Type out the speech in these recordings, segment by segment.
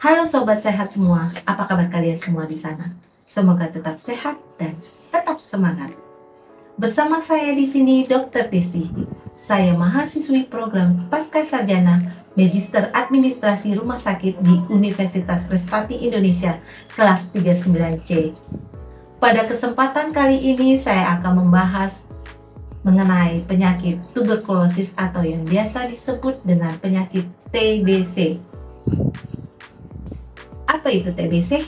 Halo sobat sehat semua, apa kabar kalian semua di sana? Semoga tetap sehat dan tetap semangat. Bersama saya di sini Dr. Desi. Saya mahasiswi program Pascasarjana Magister Administrasi Rumah Sakit di Universitas Trisakti Indonesia kelas 39C. Pada kesempatan kali ini saya akan membahas mengenai penyakit tuberkulosis atau yang biasa disebut dengan penyakit TBC. Apa itu TBC?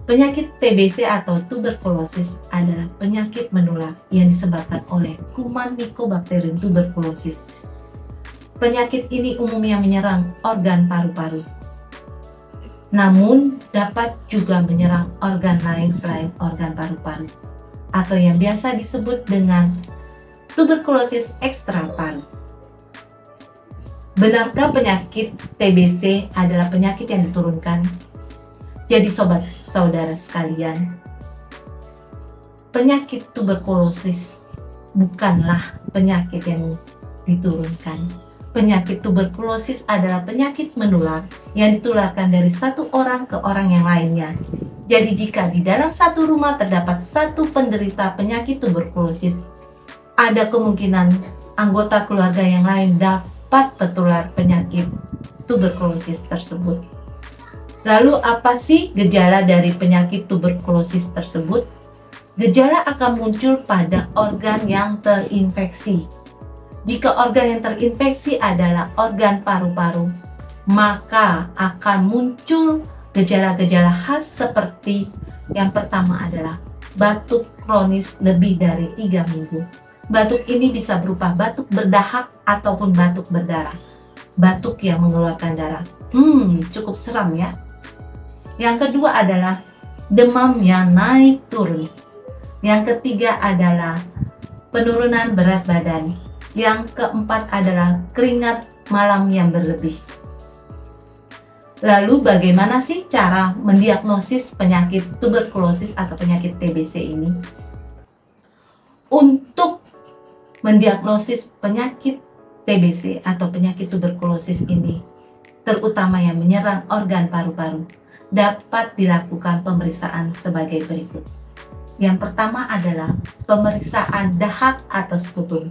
Penyakit TBC atau tuberkulosis adalah penyakit menular yang disebabkan oleh kuman Mycobacterium tuberculosis. Penyakit ini umumnya menyerang organ paru-paru, namun dapat juga menyerang organ lain selain organ paru-paru, atau yang biasa disebut dengan tuberkulosis ekstra paru. Benarkah penyakit TBC adalah penyakit yang diturunkan? Jadi sobat saudara sekalian, penyakit tuberkulosis bukanlah penyakit yang diturunkan. Penyakit tuberkulosis adalah penyakit menular yang ditularkan dari satu orang ke orang yang lainnya. Jadi jika di dalam satu rumah terdapat satu penderita penyakit tuberkulosis, ada kemungkinan anggota keluarga yang lain dapat tertular penyakit tuberkulosis tersebut. Lalu apa sih gejala dari penyakit tuberkulosis tersebut? Gejala akan muncul pada organ yang terinfeksi. Jika organ yang terinfeksi adalah organ paru-paru, maka akan muncul gejala-gejala khas seperti yang pertama adalah batuk kronis lebih dari 3 minggu. Batuk ini bisa berupa batuk berdahak ataupun batuk berdarah. Batuk yang mengeluarkan darah. Cukup seram ya. Yang kedua adalah demam yang naik turun. Yang ketiga adalah penurunan berat badan. Yang keempat adalah keringat malam yang berlebih. Lalu bagaimana sih cara mendiagnosis penyakit tuberkulosis atau penyakit TBC ini? Untuk mendiagnosis penyakit TBC atau penyakit tuberkulosis ini, terutama yang menyerang organ paru-paru, dapat dilakukan pemeriksaan sebagai berikut. Yang pertama adalah pemeriksaan dahak atau sputum.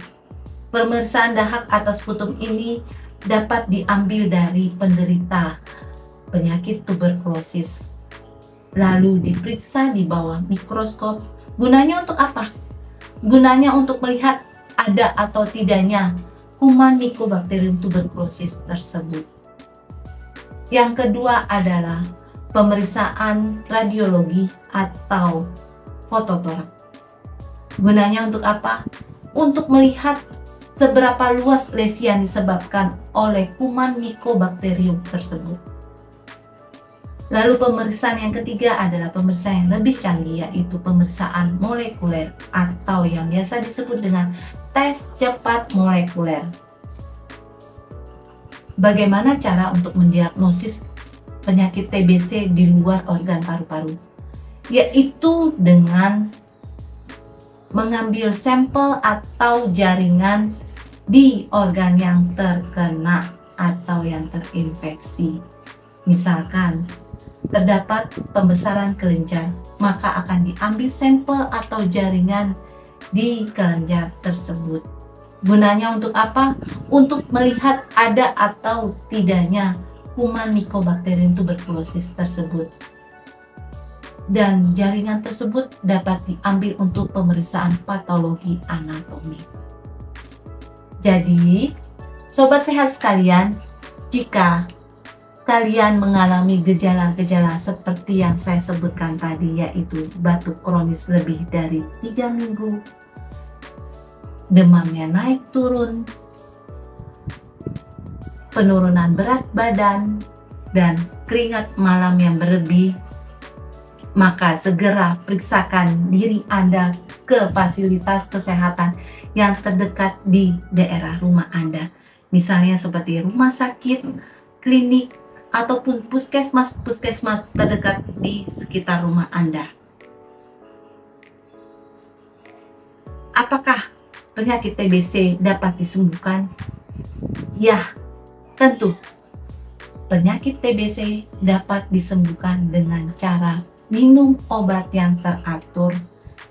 Pemeriksaan dahak atau sputum ini dapat diambil dari penderita penyakit tuberkulosis, lalu diperiksa di bawah mikroskop. Gunanya untuk apa? Gunanya untuk melihat ada atau tidaknya kuman Mycobacterium tuberculosis tersebut. Yang kedua adalah pemeriksaan radiologi atau fototorak. Gunanya untuk apa? Untuk melihat seberapa luas lesi yang disebabkan oleh kuman Mycobacterium tersebut. Lalu pemeriksaan yang ketiga adalah pemeriksaan yang lebih canggih, yaitu pemeriksaan molekuler atau yang biasa disebut dengan tes cepat molekuler. Bagaimana cara untuk mendiagnosis penyakit TBC di luar organ paru-paru? Yaitu dengan mengambil sampel atau jaringan di organ yang terkena atau yang terinfeksi. Misalkan terdapat pembesaran kelenjar, maka akan diambil sampel atau jaringan di kelenjar tersebut. Gunanya untuk apa? Untuk melihat ada atau tidaknya kuman Mycobacterium tuberculosis tersebut. Dan jaringan tersebut dapat diambil untuk pemeriksaan patologi anatomi. Jadi, sobat sehat sekalian, jika kalian mengalami gejala-gejala seperti yang saya sebutkan tadi, yaitu batuk kronis lebih dari 3 minggu, demamnya naik turun, penurunan berat badan, dan keringat malam yang berlebih, maka segera periksakan diri Anda ke fasilitas kesehatan yang terdekat di daerah rumah Anda. Misalnya seperti rumah sakit, klinik, ataupun puskesmas terdekat di sekitar rumah Anda. Apakah penyakit TBC dapat disembuhkan? Ya, tentu. penyakit TBC dapat disembuhkan dengan cara minum obat yang teratur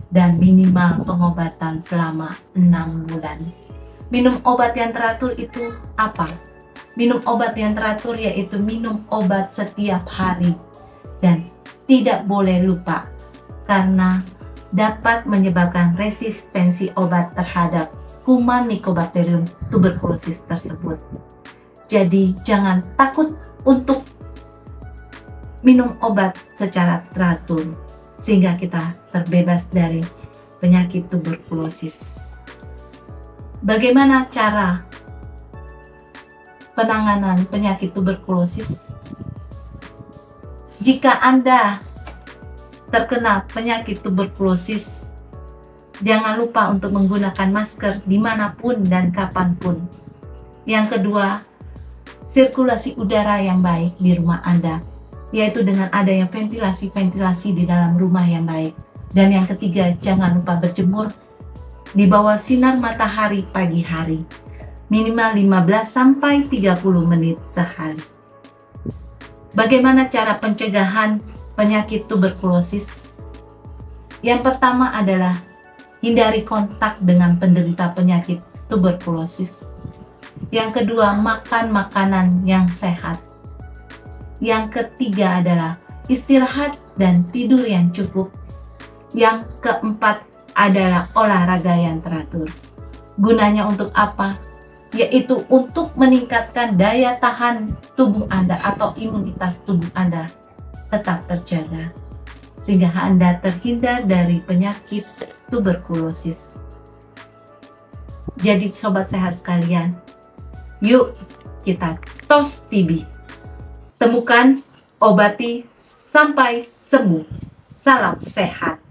dan minimal pengobatan selama 6 bulan. Minum obat yang teratur itu apa? Minum obat yang teratur yaitu minum obat setiap hari dan tidak boleh lupa karena dapat menyebabkan resistensi obat terhadap kuman Mycobacterium tuberculosis tersebut. Jadi jangan takut untuk minum obat secara teratur sehingga kita terbebas dari penyakit tuberkulosis. Bagaimana cara penanganan penyakit tuberkulosis? Jika Anda terkena penyakit tuberkulosis, jangan lupa untuk menggunakan masker dimanapun dan kapanpun. Yang kedua, sirkulasi udara yang baik di rumah Anda, yaitu dengan adanya ventilasi-ventilasi di dalam rumah yang baik. Dan yang ketiga, jangan lupa berjemur di bawah sinar matahari pagi hari, minimal 15-30 menit sehari. Bagaimana cara pencegahan penyakit tuberkulosis? Yang pertama adalah hindari kontak dengan penderita penyakit tuberkulosis. Yang kedua, makan makanan yang sehat. Yang ketiga adalah istirahat dan tidur yang cukup. Yang keempat adalah olahraga yang teratur. Gunanya untuk apa? Yaitu untuk meningkatkan daya tahan tubuh Anda atau imunitas tubuh Anda tetap terjaga, sehingga Anda terhindar dari penyakit tuberkulosis. Jadi sobat sehat sekalian, yuk kita tos TB. Temukan, obati, sampai sembuh. Salam sehat.